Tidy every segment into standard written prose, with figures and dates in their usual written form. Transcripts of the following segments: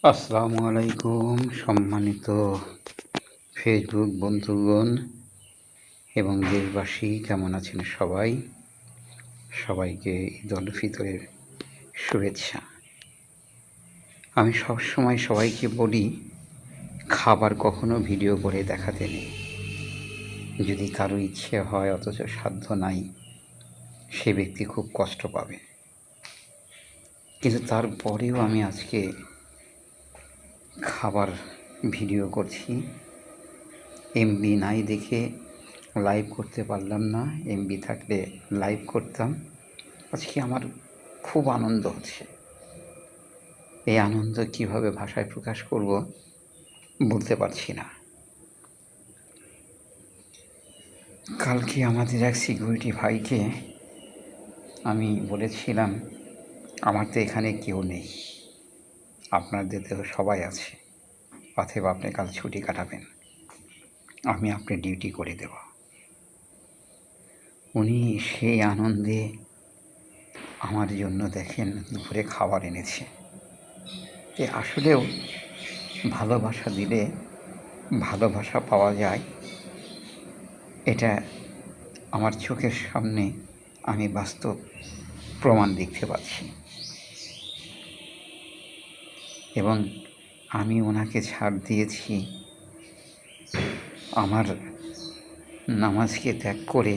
আসসালামু আলাইকুম সম্মানিত ফেসবুক বন্ধুগণ এবং দেশবাসী, কেমন আছেন সবাই? সবাইকে ঈদ উল ফিতরের শুভেচ্ছা। আমি সবসময় সবাইকে বলি, খাবার কখনো ভিডিও করে দেখাতে নেই। যদি কারো ইচ্ছে হয় অথচ সাধ্য নাই, সে ব্যক্তি খুব কষ্ট পাবে। কিন্তু তারপরেও আমি আজকে খাবার ভিডিও করছি। এমবি নাই দেখে লাইভ করতে পারলাম না, এমবি থাকলে লাইভ করতাম। আজকে আমার খুব আনন্দ হচ্ছে। এই আনন্দ কিভাবে ভাষায় প্রকাশ করব বলতে পারছি না। কালকে আমাদের এক সিকিউরিটি ভাইকে আমি বলেছিলাম, আমার তো এখানে কেউ নেই, আপনাদের তো সবাই আছে, অতএব আপনি কাল ছুটি কাটাবেন, আমি আপনার ডিউটি করে দেব। উনি সেই আনন্দে আমার জন্য দেখেন দুপুরে খাবার এনেছে। আসলেও ভালোবাসা দিলে ভালোবাসা পাওয়া যায়, এটা আমার চোখের সামনে আমি বাস্তব প্রমাণ দেখতে পাচ্ছি। এবং আমি ওনাকে ছাড় দিয়েছি আমার নামাজকে ত্যাগ করে,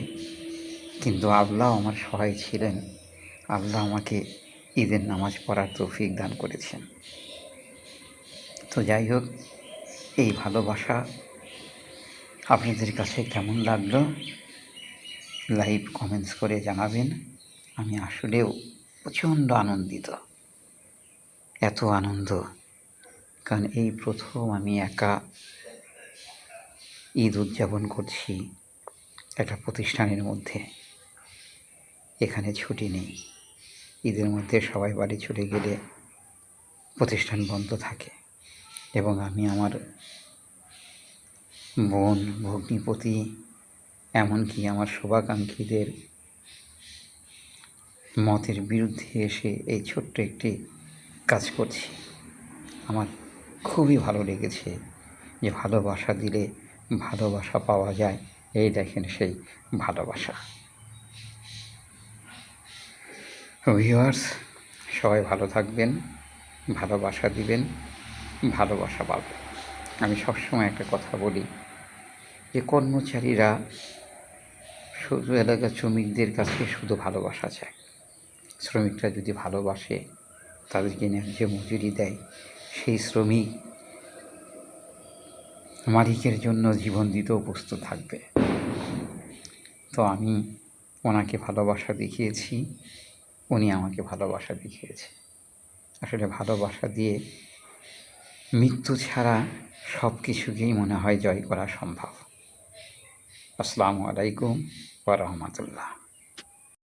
কিন্তু আল্লাহ আমার সহায় ছিলেন। আল্লাহ আমাকে ঈদের নামাজ পড়ার তৌফিক দান করেছেন। তো যাই হোক, এই ভালোবাসা আপনাদের কাছে কেমন লাগলো লাইভ কমেন্টস করে জানাবেন। আমি আসলেও প্রচণ্ড আনন্দিত, এত আনন্দ, কারণ এই প্রথম আমি একা ঈদ উদযাপন করছি একটা প্রতিষ্ঠানের মধ্যে। এখানে ছুটি নেই, ঈদের মধ্যে সবাই বাড়ি চলে গেলে প্রতিষ্ঠান বন্ধ থাকে, এবং আমি আমার বোন, ভগ্নিপতি, এমনকি আমার শুভাকাঙ্ক্ষীদের মতের বিরুদ্ধে এসে এই ছোট্ট একটি কাজ করছি। আমার খুবই ভালো লেগেছে যে ভালোবাসা দিলে ভালোবাসা পাওয়া যায়। এই দেখেন সেই ভালোবাসা। ভিউয়ার্স, সবাই ভালো থাকবেন, ভালোবাসা দিবেন, ভালোবাসা পাবেন। আমি সবসময় একটা কথা বলি যে কর্মচারীরা শুধু এলাকার শ্রমিকদের কাছে শুধু ভালোবাসা চায়। শ্রমিকরা যদি ভালোবাসে, তাদেরকে ন্যায্য মজুরি দেয়, সেই শ্রমিক মালিকের জন্য জীবন দিতেও প্রস্তুত থাকবে। তো আমি ওনাকে ভালোবাসা দেখিয়েছি, উনি আমাকে ভালোবাসা দেখিয়েছে। আসলে ভালোবাসা দিয়ে মৃত্যু ছাড়া সব কিছুকেই মনে হয় জয় করা সম্ভব। আসসালামু আলাইকুম ওয়া রাহমাতুল্লাহ।